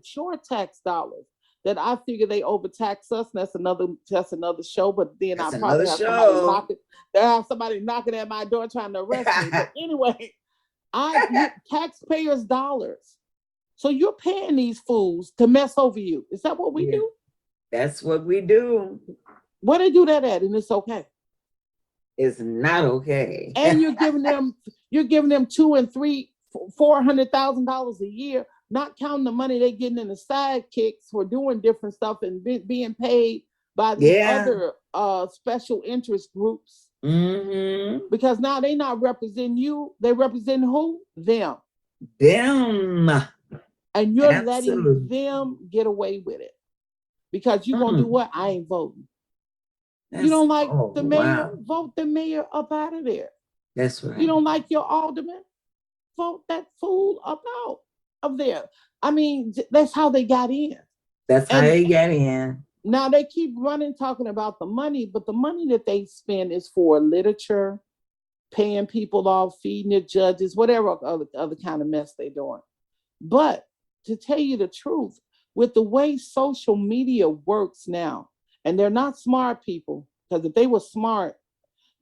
short tax dollars that I figure they overtax us. And that's another show. But then I That's probably another have somebody show. knocking. They have somebody knocking at my door trying to arrest me. But anyway, taxpayers' dollars. So you're paying these fools to mess over you. Is that what we Yeah, do? that's what we do. Where they do that at? And it's okay. It's not okay. And you're giving them two and three, $400,000 a year, not counting the money they're getting in the sidekicks for doing different stuff and being paid by these Yeah. other special interest groups. Mm-hmm. Because now they not representing you, they represent who? Them. Them. And you're letting Absolutely. them get away with it. Because you're gonna do Mm. what? I ain't voting. You That's don't like oh the mayor? wow. Vote the mayor up out of there. That's You right. don't like your alderman? Vote that fool up out of there. I mean, that's how they got in. That's how And you get in. now they keep running talking about the money, but the money that they spend is for literature, paying people off, feeding the judges, whatever other kind of mess they're doing. But to tell you the truth, with the way social media works now, and they're not smart people, because if they were smart,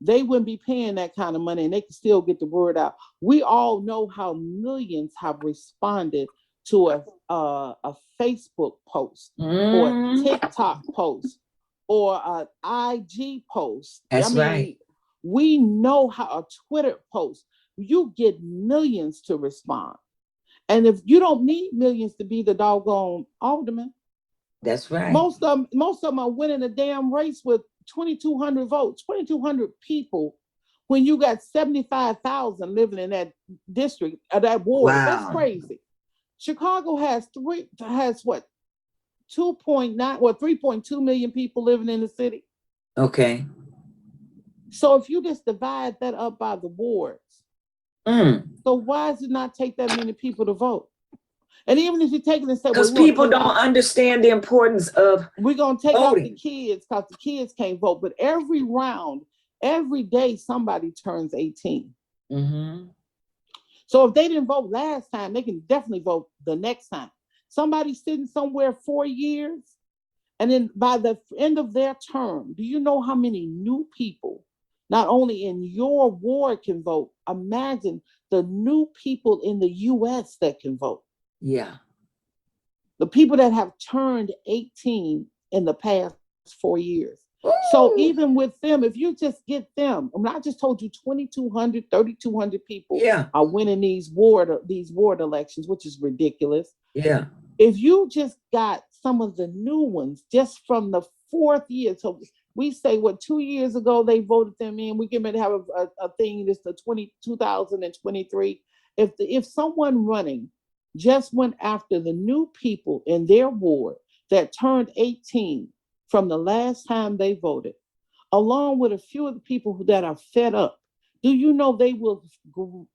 they wouldn't be paying that kind of money and they can still get the word out. We all know how millions have responded to a Facebook post or a Mm. TikTok post or an IG post. I That's right. mean, we know how a Twitter post, you get millions to respond. And if you don't need millions to be the doggone alderman, That's right. most of them are winning a damn race with 2,200 votes, 2,200 people. When you got 75,000 living in that district or that ward, that's Wow. crazy. Chicago has what 2.9 or 3.2 million people living in the city. Okay. So if you just divide that up by the wards, Mm. so why does it not take that many people to vote? And even if you take it and say, well, Because we want to people take don't out understand the importance of we're gonna take out the voting. kids because the kids can't vote. But every round, every day, somebody turns 18. Mm-hmm. So if they didn't vote last time, they can definitely vote the next time. Somebody sitting somewhere 4 years, and then by the end of their term, do you know how many new people, not only in your ward, can vote? Imagine the new people in the US that can vote. Yeah. The people that have turned 18 in the past 4 years. So Ooh. even with them, if you just get them, I, mean, I just told you 2,200, 3,200 people Yeah. are winning these ward elections, which is ridiculous. Yeah. If you just got some of the new ones just from the fourth year, so we say what 2 years ago they voted them in. We get ready to have a thing. This the 2023. If someone running just went after the new people in their ward that turned 18 from the last time they voted, along with a few of the people that are fed up, do you know they will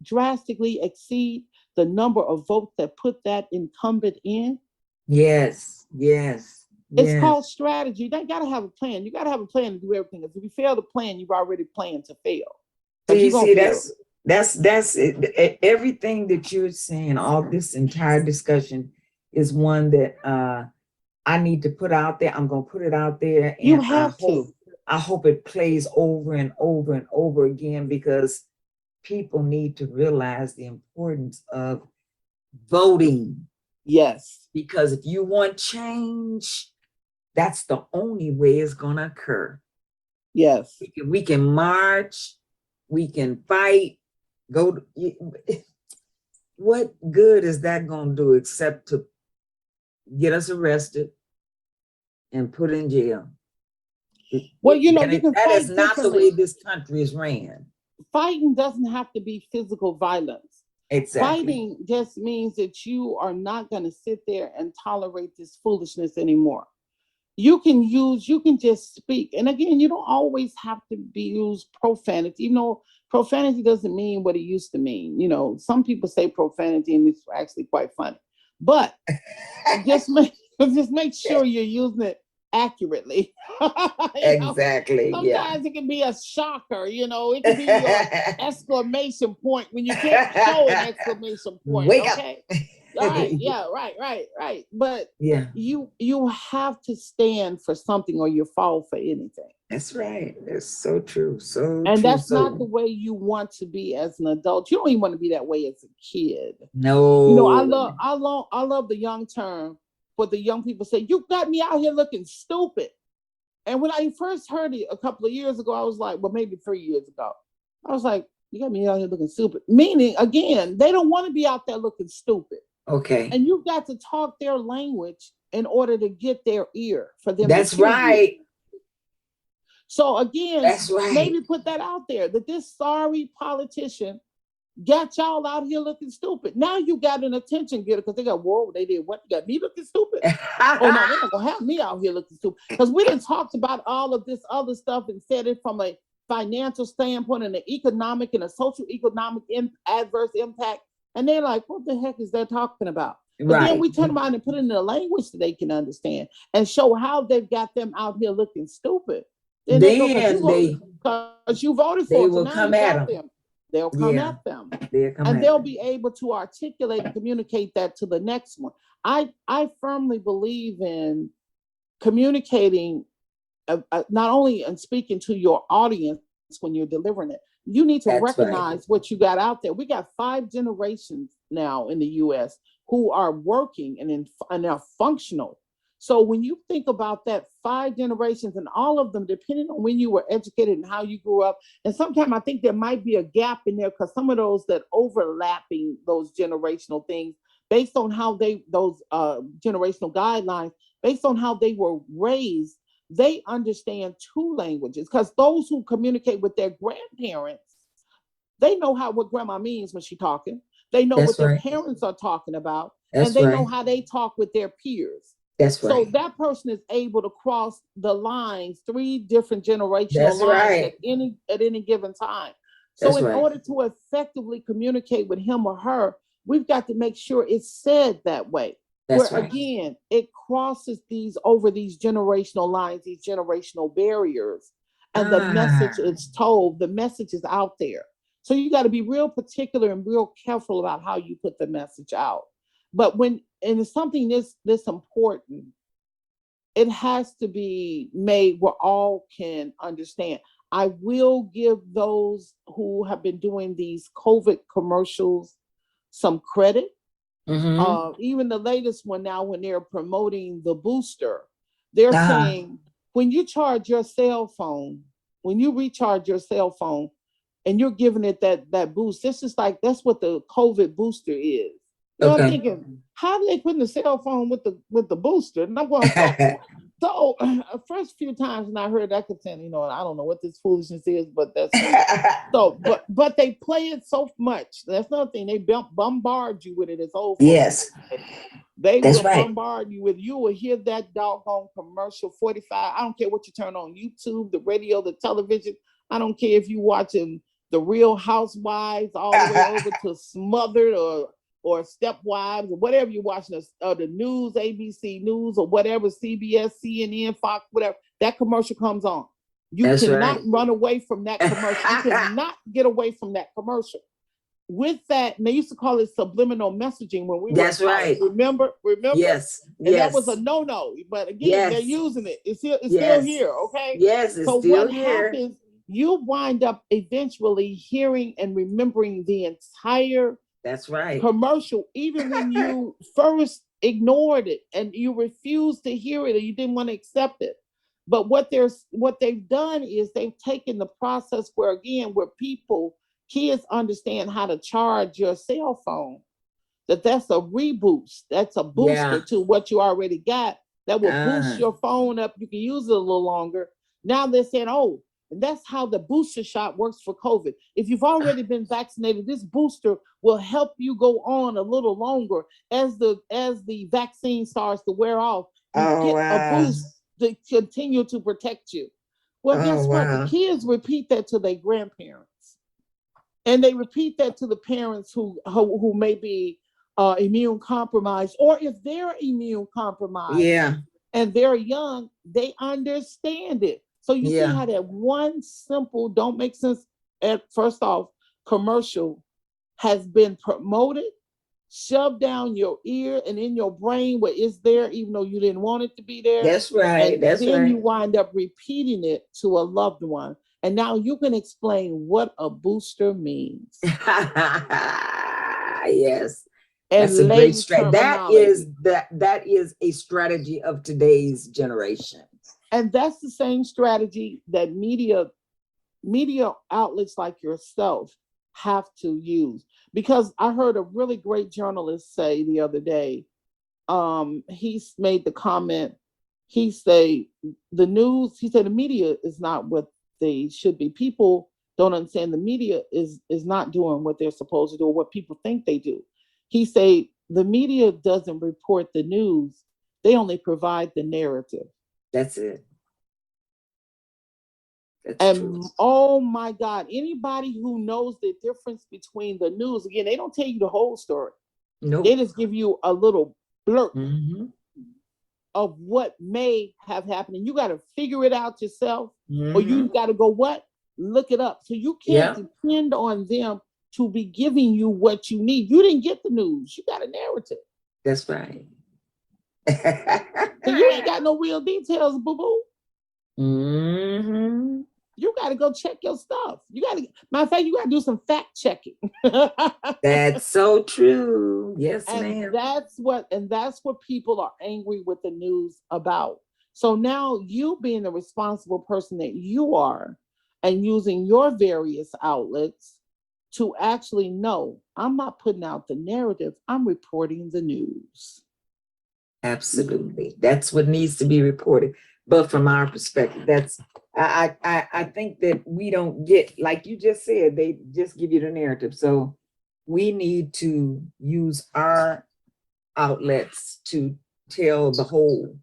drastically exceed the number of votes that put that incumbent in? Yes. Yes. It's called Yes. strategy. They got to have a plan. You got to have a plan to do everything. If you fail to plan, you've already planned to fail because See, you're going see, to fail. that's it. Everything that you're saying, all this entire discussion is one that I need to put out there. I'm gonna put it out there, You and have to. I hope it plays over and over and over again because people need to realize the importance of voting. Yes. Because if you want change, that's the only way it's gonna occur. Yes. We can march, we can fight, go. What good is that gonna do except to get us arrested and put in jail? Well, you can That is fight not the way differently. this country is ran. Fighting doesn't have to be physical violence. Exactly. Fighting just means that you are not going to sit there and tolerate this foolishness anymore. You can just speak. And again, you don't always have to be use profanity. Profanity doesn't mean what it used to mean. Some people say profanity and it's actually quite funny. But just make just make sure you're using it accurately. you know, Exactly. Yeah. sometimes it can be a shocker, it can be your exclamation point when you can't show an exclamation point, Wake up. okay? right, yeah, right. But Yeah, you have to stand for something or you fall for anything. that's right. That's so true. So And true. that's not the So way you want to be as an adult. You don't even want to be that way as a kid. You know, no. I love the young term where the young people say, "You got me out here looking stupid." And when I first heard it a couple of years ago, I was like, well, maybe 3 years ago, I was like, "You got me out here looking stupid." Meaning, again, they don't want to be out there looking stupid, Okay. and you've got to talk their language in order to get their ear for them to That's hear you. right. So again, That's right. maybe put that out there that this sorry politician got y'all out here looking stupid. Now you got an attention getter because they got, whoa, they did what? You got me looking stupid? Oh no, they're not gonna have me out here looking stupid. Because we didn't talked about all of this other stuff and said it from a financial standpoint and an economic and a social economic adverse impact. And they're like, what the heck is that talking about? But then Right. we turn around and put it in a language that they can understand and show how they've got them out here looking stupid. Then they go, Then because you voted they for it, so will now you come at got them. them. They'll come Yeah, at them they'll come and at they'll them. be able to articulate and communicate that to the next one. I firmly believe in communicating, not only in speaking to your audience when you're delivering it. You need to That's right. recognize what you got out there. We got 5 generations now in the U.S. who are working and are functional. So when you think about that 5 generations and all of them, depending on when you were educated and how you grew up, and sometimes I think there might be a gap in there because some of those that overlapping those generational things based on how those generational guidelines, based on how they were raised, they understand 2 languages because those who communicate with their grandparents, they know how what grandma means when she's talking. They know what That's their right. parents are talking about, and That's they know right. how they talk with their peers. That's So right. that person is able to cross the lines, 3 different generational That's lines right. at any given time. So That's in right. order to effectively communicate with him or her, we've got to make sure it's said that way. Where That's right. again, it crosses these generational lines, these generational barriers, and the message Ah, is told, the message is out there. So you got to be real particular and real careful about how you put the message out. But when and it's something this important, it has to be made where all can understand. I will give those who have been doing these COVID commercials some credit. mm-hmm. Even the latest one now, when they're promoting the booster, they're Uh-huh. saying when you charge your cell phone, when you recharge your cell phone, and you're giving it that boost, this is like that's what the COVID booster is. You know, I'm Okay. thinking, how do they put in the cell phone with the booster? And I'm going, so first few times when I heard that, I could say, I don't know what this foolishness is, but that's so. But they play it so much. That's another thing. They bombard you with it. As old folks Yes, say. They that's will right. bombard you with. You will hear that doggone commercial 45. I don't care what you turn on YouTube, the radio, the television. I don't care if you watching the Real Housewives all the way over to Smothered or Stepwives or whatever you're watching, the news, ABC News or whatever, CBS, CNN, Fox, whatever, that commercial comes on. You That's cannot right. run away from that commercial. You cannot get away from that commercial. With that, and they used to call it subliminal messaging when we were in That's college. right. Remember? Yes, And that was a yes, no-no. But again, they're yes, using it. It's still yes, here, okay? yes, it's So still what here. happens? You wind up eventually hearing and remembering the entire That's right. commercial, even when you first ignored it and you refused to hear it or you didn't want to accept it. But what they've done is they've taken the process where people, kids understand how to charge your cell phone. That's a reboost. That's a booster Yeah. to what you already got. That will boost Uh, your phone up. You can use it a little longer. Now they're saying, oh, and that's how the booster shot works for COVID. If you've already been vaccinated, this booster will help you go on a little longer as the vaccine starts to wear off. You oh get a wow. boost to continue to protect you. Well, Oh guess what? The wow. kids repeat that to their grandparents, and they repeat that to the parents who may be immune compromised, or if they're immune compromised Yeah. and they're young, they understand it. So you see Yeah. how that one simple, don't make sense at first off, commercial has been promoted shoved down your ear and in your brain where it's there, even though you didn't want it to be there. That's right. And That's then you right. wind up repeating it to a loved one. And now you can explain what a booster means Yes. That's a and great lay strategy. terminology. That is a strategy of today's generation. And that's the same strategy that media outlets like yourself have to use. Because I heard a really great journalist say the other day, he's made the comment, he say the news, he said the media is not what they should be. People don't understand the media is not doing what they're supposed to do or what people think they do. He say the media doesn't report the news, they only provide the narrative. That's it. That's true. And oh my God, anybody who knows the difference between the news, again, they don't tell you the whole story. Nope. They just give you a little blurb Mm-hmm. of what may have happened. And you got to figure it out yourself, Mm-hmm. or you got to go, what? Look it up. So you can't depend on them to be giving you what you need. You didn't get the news. You got a narrative. That's right. So you ain't got no real details, boo-boo. Mm-hmm. You got to go check your stuff. You got to, matter of fact, you got to do some fact checking. That's so true. Yes, and ma'am. that's what people are angry with the news about. So now you being the responsible person that you are and using your various outlets to actually know, I'm not putting out the narrative, I'm reporting the news. Absolutely. That's what needs to be reported. But from our perspective, I think that we don't get, like you just said, they just give you the narrative. So we need to use our outlets to tell the whole.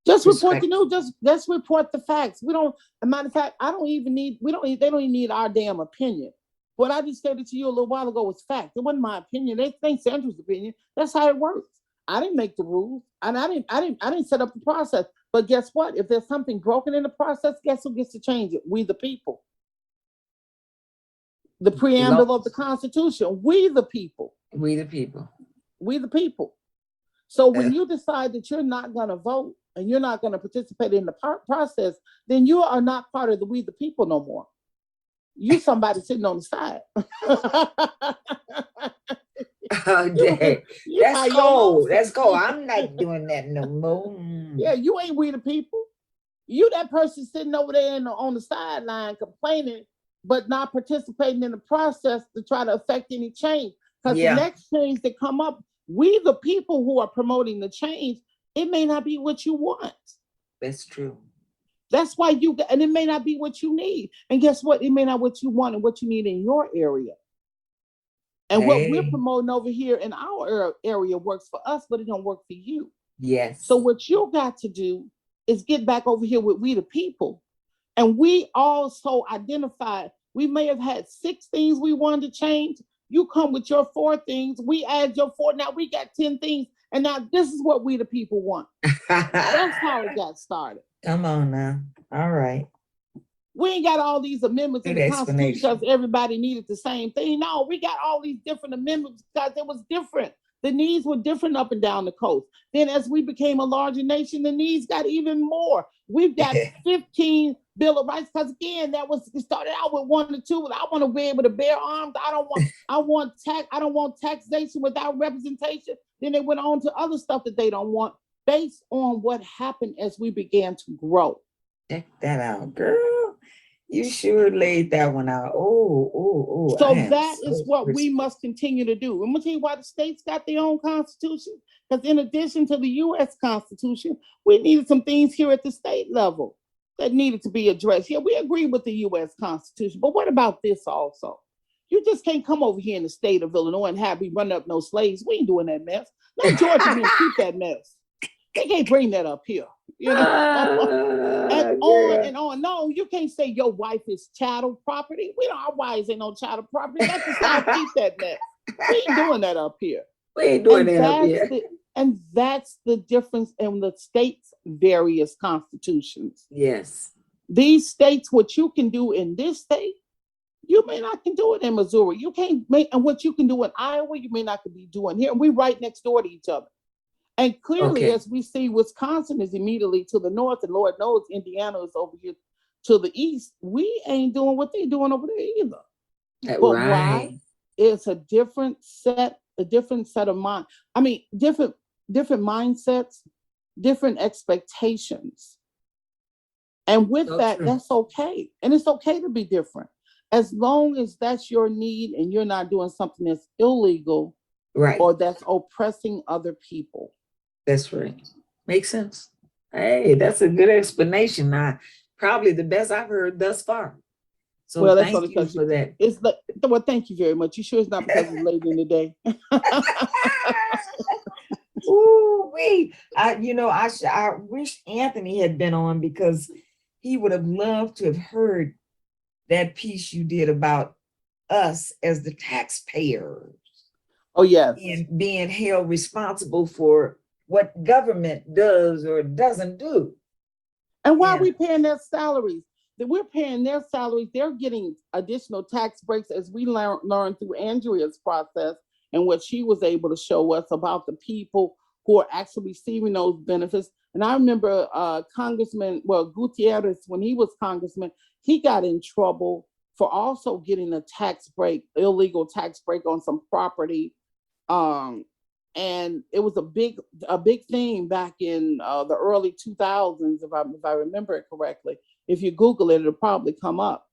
Just report the news. Just report the facts. We don't. As a matter of fact, they don't even need our damn opinion. What I just stated to you a little while ago was fact. It wasn't my opinion. They think Sandra's opinion. That's how it works. I didn't make the rules, and I didn't set up the process. But guess what? If there's something broken in the process, guess who gets to change it? We the people. The preamble of the Constitution. We the people. We the people. We the people. So when you decide that you're not going to vote and you're not going to participate in the process, then you are not part of the we the people no more. You somebody sitting on the side. Oh, dang. That's cold. That's cold. I'm not doing that no more. Yeah, you ain't we the people. You that person sitting over there on the sideline complaining, but not participating in the process to try to affect any change. Because the next change that come up, we the people who are promoting the change, it may not be what you want. That's true. That's why and it may not be what you need. And guess what? It may not be what you want and what you need in your area. And what we're promoting over here in our area works for us, but it don't work for you. Yes. So what you got to do is get back over here with we the people. And we also identified, we may have had 6 things we wanted to change. You come with your 4 things. We add your 4. Now we got 10 things. And now this is what we the people want. That's how it got started. Come on now. All right. We ain't got all these amendments in the Constitution because everybody needed the same thing. No, we got all these different amendments because it was different. The needs were different up and down the coast. Then as we became a larger nation, the needs got even more. We've got 15 Bill of Rights because again, it started out with 1 or 2. I want to be able to bear arms. I don't want taxation without representation. Then they went on to other stuff that they don't want based on what happened as we began to grow. Check that out, girl. You sure laid that one out. Oh. So that is what we must continue to do. I'm going to tell you why the states got their own constitution. Because in addition to the U.S. Constitution, we needed some things here at the state level that needed to be addressed. Yeah, we agree with the U.S. Constitution, but what about this also? You just can't come over here in the state of Illinois and have me run up no slaves. We ain't doing that mess. Let Georgia men keep that mess. They can't bring that up here, you know. And on and on. No, you can't say your wife is chattel property. Our wives ain't no chattel property. Let the South keep that mess. We ain't doing that up here. We ain't doing that up here. And that's the difference in the states' various constitutions. Yes. These states, what you can do in this state, You may not can do it in Missouri. You can't make, and what you can do in Iowa, you may not can be doing here. And we right next door to each other. And clearly, Okay, as we see, Wisconsin is immediately to the north, and Lord knows Indiana is over here to the east. We ain't doing what they're doing over there either. But why? right. It's a different set of mind. I mean, different mindsets, different expectations. And with So that, true. that's okay. And it's okay to be different. As long as that's your need and you're not doing something that's illegal Right. or that's oppressing other people. That's right. Makes sense. Hey, that's a good explanation. Probably the best I've heard thus far. So Well, that's thank only you because you, for that. it's like, well, thank you very much. You sure it's not because it's late in the day? Ooh, I wish Anthony had been on because he would have loved to have heard that piece you did about us as the taxpayers Oh, yes. and being held responsible for what government does or doesn't do. And why are Yeah. we paying their salaries? That we're paying their salaries, they're getting additional tax breaks as we learned through Andrea's process and what she was able to show us about the people who are actually receiving those benefits. And I remember Gutierrez, when he was congressman, he got in trouble for also getting a tax break, illegal tax break on some property. Um, and it was a big thing back in the early 2000s, if I remember it correctly. If you Google it, it'll probably come up.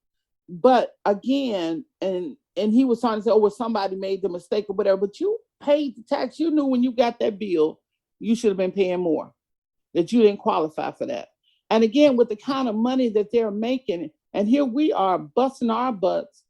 But again, and he was trying to say, oh, well, somebody made the mistake or whatever. But you paid the tax. You knew when you got that bill, you should have been paying more. That you didn't qualify for that. And again, with the kind of money that they're making, and here we are busting our butts,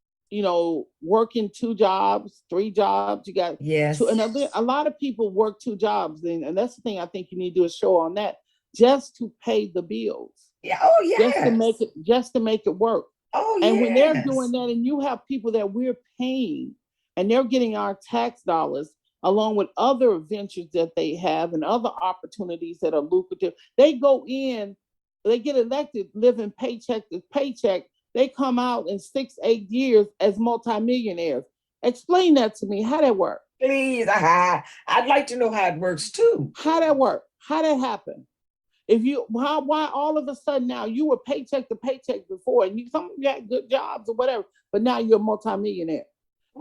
working 2 jobs, 3 jobs. You got two, Yes. and a lot of people work 2 jobs, and that's the thing I think you need to do a show on that, just to pay the bills, Yeah. Oh, just to make yes. it, just to make it work. Oh, And when they're doing yes. that, and you have people that we're paying, and they're getting our tax dollars along with other ventures that they have and other opportunities that are lucrative, they go in, they get elected, living paycheck to paycheck. They come out in 6, 8 years as multimillionaires. Explain that to me. How that work? Please. I'd like to know how it works too. How that work? How that happen? If you why all of a sudden now you were paycheck to paycheck before, and some of you had good jobs or whatever, but now you're a multimillionaire,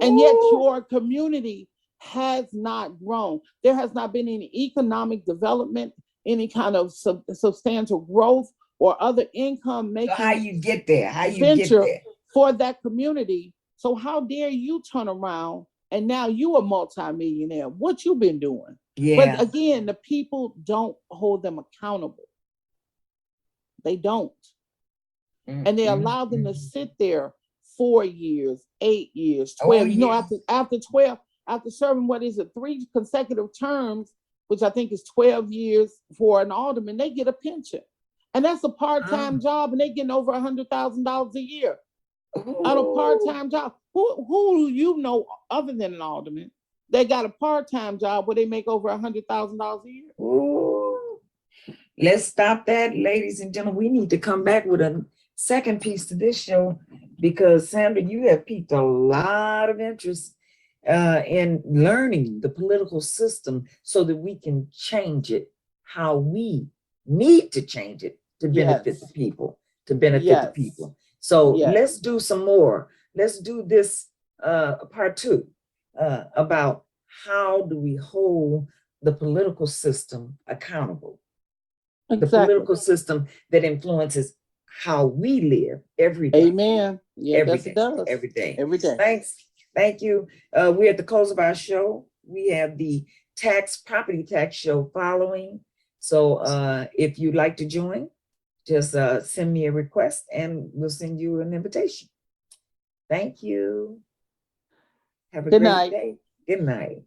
and yet Ooh, your community has not grown. There has not been any economic development, any kind of substantial growth or other income so how making you get there? How you get venture there? for that community. So how dare you turn around and now you a multimillionaire? What you been doing? But Yeah. again, the people don't hold them accountable. They don't. Mm, And they mm, allow them to mm. sit there 4 years, 8 years, Oh, 12. yeah. After 12, after serving what is it, 3 consecutive terms, which I think is 12 years for an alderman, they get a pension. And that's a part-time Oh. job, and they getting over $100,000 a year on a Ooh. part-time job. Who do you know other than an alderman? They got a part-time job where they make over $100,000 a year. Ooh. Let's stop that, ladies and gentlemen. We need to come back with a second piece to this show because Sandra, you have piqued a lot of interest in learning the political system so that we can change it how we need to change it to benefit the Yes, people, to benefit the yes, people. So let's yes, do some more. Let's do this part two about how do we hold the political system accountable, the exactly. political system that influences how we live Amen. Yeah, every yes, it day, does. every day. Every day. Thanks. Thank you. We're at the close of our show. We have the property tax show following. So if you'd like to join, just send me a request and we'll send you an invitation. Thank you. Have a Good great night. day. Good night.